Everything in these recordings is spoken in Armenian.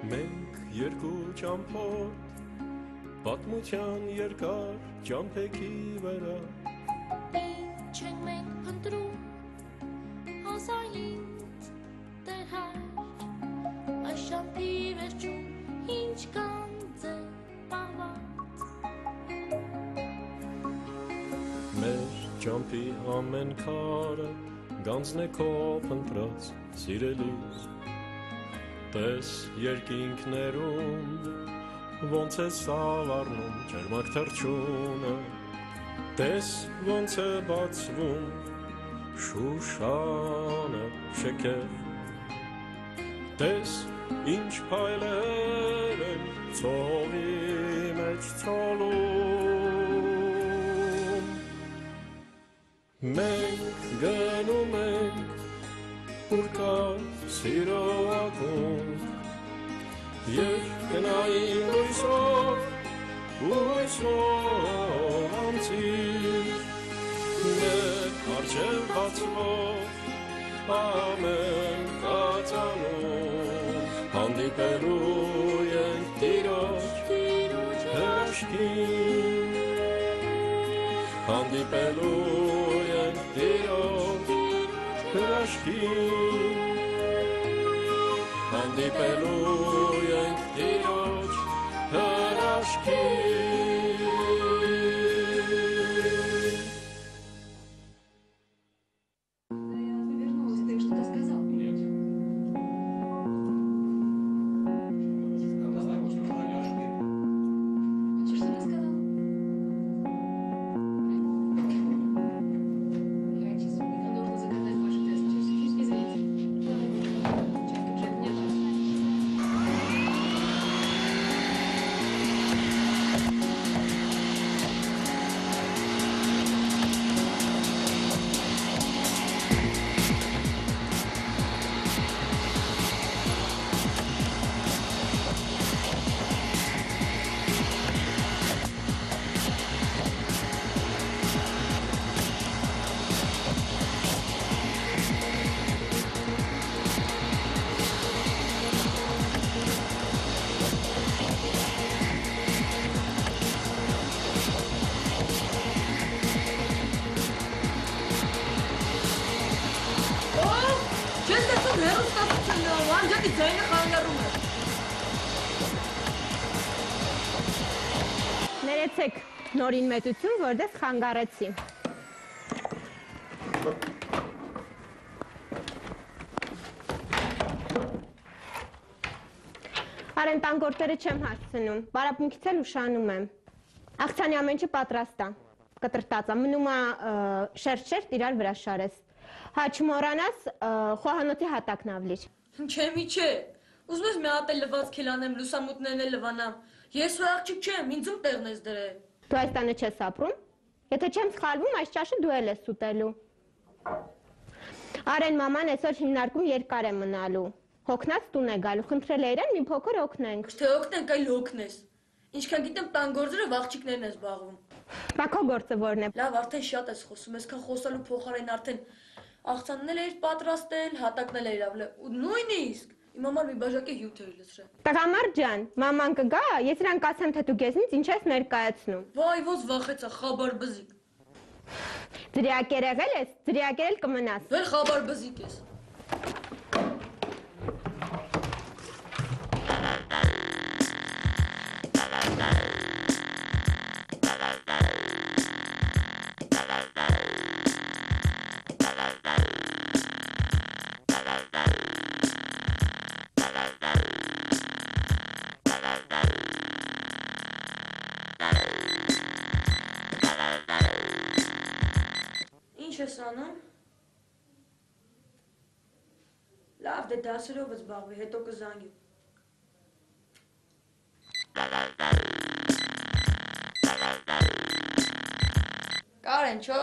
Մենք երկու ճամփորդ պատմության երկար ճամփեքի վրա Ինչ ենք մենք փնտրում հազարինց տեղեր այս ճամփի վերջում ինչ կանձ է պահված Մեր ճամփի ամեն քարը գանձն է քո փնտրած սիրելիս Տես երկինքներում ոնց է սավառնում ջերմակ թռչունը Տես ոնց է բացվում շուշանը շքեղ Տես ինչ փայլեր են ծովի մեջ ցոլում Մենք գնում ենք Ուր կա սիրո ակունք Եվ կնային լույսով ու լույսով անցիր Մեր արջև բացվող ամեն կածանում Հանդիպելու ենք տիրոջ հրաշքին Հանդիպելու ենք տիրոջ հրաշքին Հանդիպելու ենք տիրոջ հրաշքին Ներեցեք նորին մեծություն, որտես խանգարեցի։ Արեն տանգորտերը չեմ հարցնում, բարապունքից էլ ուշանում եմ։ Աղցանի ամենչը պատրաստ է, կտրտած է, մնում է շերտ-շերտ իրար վրա շարես։ Հա չմոռանաս խոհանոցի հատակն ավլիր։ Չեմի չէ, ուզում ես մի հատ էլ լվացք էլ անեմ, լուսամուտներն էլ լվանամ։ Ես ու աղջիկ չեմ, ինձ ում տեղն ես դրել։ Դու այս տանը չես ապրում։ Եթե չեմ սխալվում, այս ճաշը դու էլ ես ուտելու։ Արեն մաման այսօր հիմնարկում երկար է մնալու։ Հոգնած տուն է գալու, խնդրել է իրեն մի փոքր օգնենք։ Թե օգնենք, այլ օգնես։ Ինչքան գիտեմ, տան գործերը աղջիկներն ես զբաղվում։ Բա քո գործը ո՞րն է։ Լավ, արդեն շատ ես խոսում, այսքան խոսալու փոխարեն արդեն աղցանն էլ էր պատրաստել, հատակն էլ էր ավլել, ու նույնիսկ իմ համար մի բաժակի հյութ էր լցրել։ Տղամարդ ջան, մաման կգա, ես իրան կասեմ, թե դու քեզնից ինչ ես ներկայացնում։ Վայ, ոնց վախեցա, խաբար բզիկ։ Ձրիակեր եղել ես, ձրիակեր էլ կմնաս։ Վեր խաբար բզիկ ես։ Ինչ ես անում։ Լավ, դե դասերով զբաղվի, հետո կզանգի։ Կարեն, չէ՞։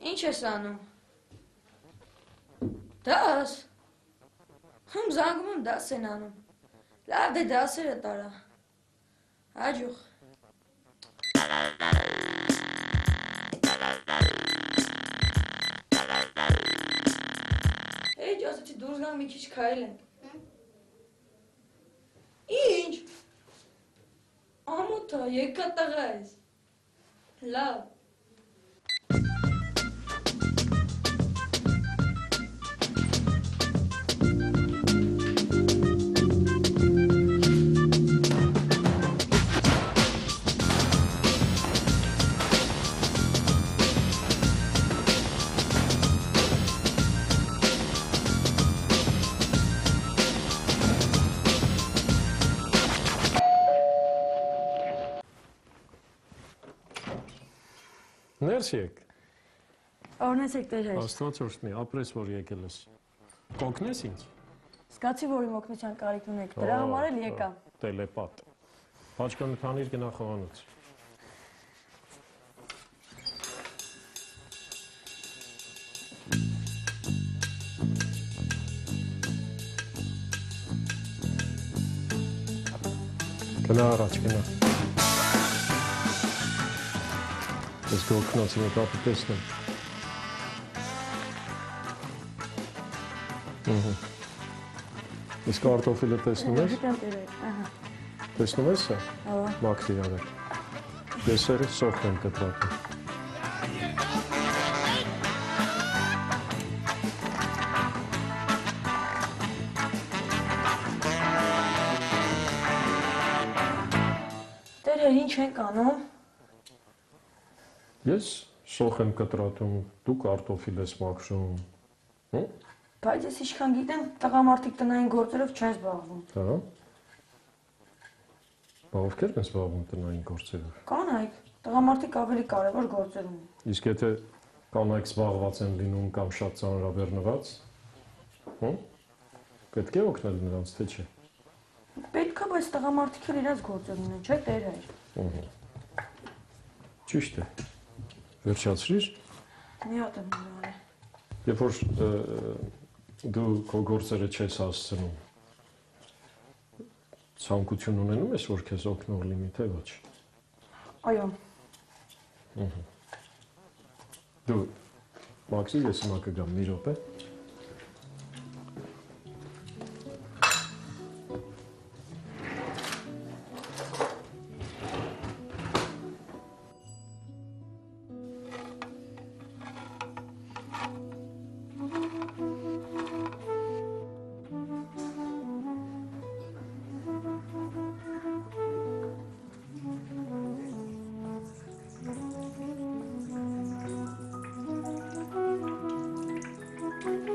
Ինչ ես անում։ Դաս։ Հում զանգում եմ դաս են անում։ Լավ դե դասերը տարա։ Հաջող։ Էջ ասեցի դուրս գանք մի քիչ քայլենք։ Ինչ։ Ամոթա եկա տղա ես։ Լավ։ Ներս եկ, Օրնեցեք տեր հայր։ աստված օրհնի, ապրես որ եկել ես։ Կօգնես ինձ։ Զգացի, որ իմ օգնության կարիք ունեք, դրա համար էլ եկա։ Տելեպատ։ Պաճկանը թանիր գնա խոհանոց։ Գնա առաջ, գնա։ Ես գողքնոց իմ կապի տեսնեմ։ Իսկ կարտոֆիլը տեսնում ես։ Գիտեմ տեր հայր, ահա։ Տեսնում ես սա։ Ահա։ Մաքրի արել։ Դեսերը սոխ եմ կտրատում։ Տեր հայր, ինչ ենք անում։ Ես սոխ եմ կտրատում, դու կարտոֆիլ ես մաքրում։ Բայց ես ինչքան գիտեմ, տղամարդիկ տնային գործերով չեն զբաղվում։ Հա։ Բա ովքեր են զբաղվում տնային գործերով։ Կանայք, տղամարդիկ ավելի կարևոր գործեր ունեն։ Իսկ եթե կանայք զբաղված են լինում կամ շատ ծանրաբեռնված, պետք է օգնել նրանց, թե չէ։ Պետք է, բայց տղամարդիկ էլ իրաց գործեր ունեն, չէ՞ տեր հայր։ Ճիշտ է։ Վերջացրիր։ Մի հատ եմ ունենալի։ Երբ որ դու քո գործերը չես հասցնում, ցանկություն ունենում ես, որ քեզ օգնող լինի, թե ոչ։ Այո։ Դու Մաքսի, ես հիմա կգամ մի րոպե։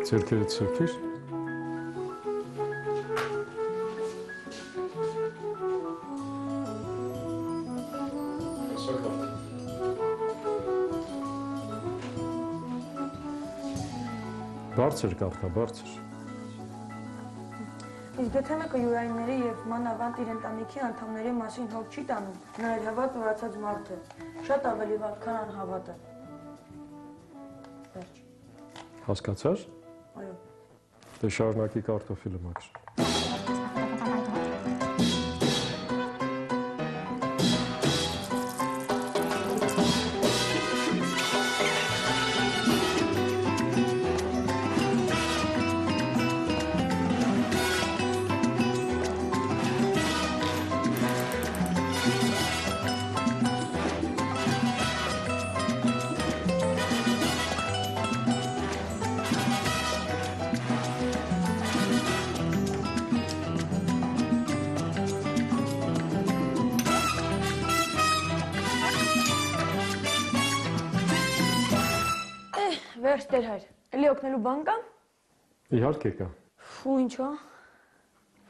Ձերքերդ սրբիր։ Բարձր կախա, բարձր։ Իսկ եթե մեկը յուրայինների եւ մանավանդ իր ընտանիքի անդամների մասին հոգ չի տանում, նա իր հավատ մոռացած մարդ է, շատ ավելի վատ, քան անհավատը։ Վերջ։ Հասկացար։ Այո։ Դե շարունակի կարտոֆիլը մաքր։ Վերջ տեր հայր, էլի օգնելու բան կա։ Իհարկե կա։ Ֆու, ինչա։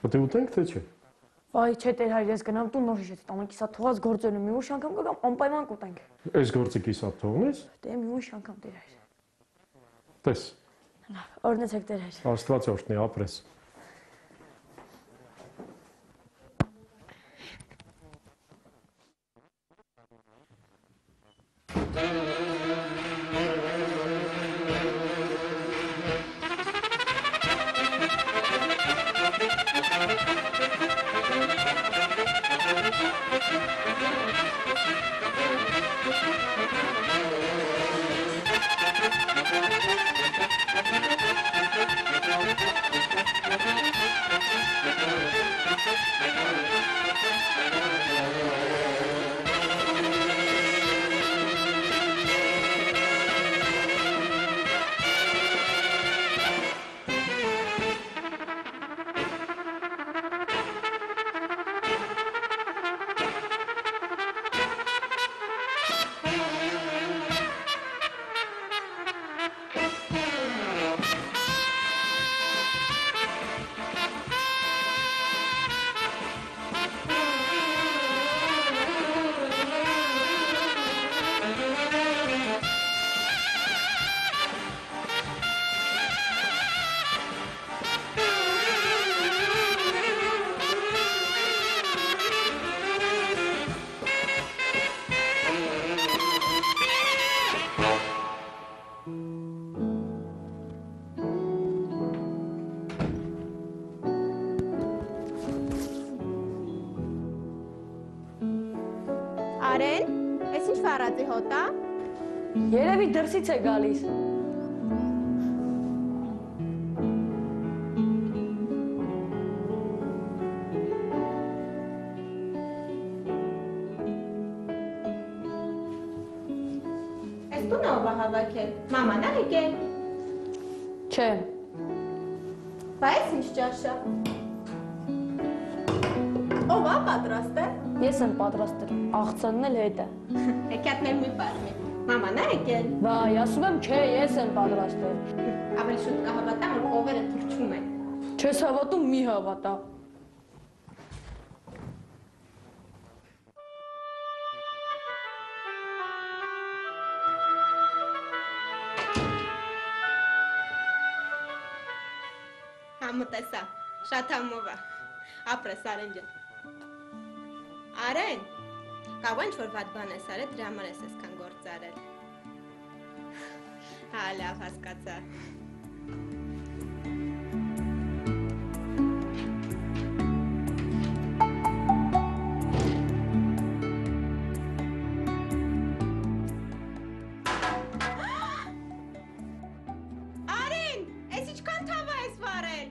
Պետք է ուտենք, թե չէ։ Վայ, չէ տեր հայր, ես գնամ տուն նոր հիշեցի, տանը կիսա թողած գործերն ու մի ուրիշ անգամ կգամ անպայման կուտենք։ Այս գործը կիսատ թողնես։ Դե մի ուրիշ անգամ տեր հայր։ Տես, Լավ, օրհնեցեք տեր հայր։ Աստված օրհնի, ապրես։ Արեն, ես ինչ վառածի հոտա։ Երևի դրսից է գալիս։ Ես տունը ով է հավաքել։ Մաման է եկել։ Չէ։ Բա ես ինչ ճաշա։ Ով է պատրաստել։ Ես եմ պատրաստել, աղցանն էլ հետ է։ Հեքիաթներ մի պարմի։ Մաման է եկել։ Վայ, ասում եմ, չէ, ես եմ պատրաստել։ Ավելի շուտ կհավատամ, որ կովերը թրջում են։ Չես հավատում, մի հավատա։ Համտեսա, շատ համով է։ Ապրես Արեն ջան։ Արեն, կարող ինչ որ վատ բան ես արել, դրա համար ես այսքան գործ արել։ Հա, լավ հասկացա։ Արեն, ես ինչքան թավա ես վարել։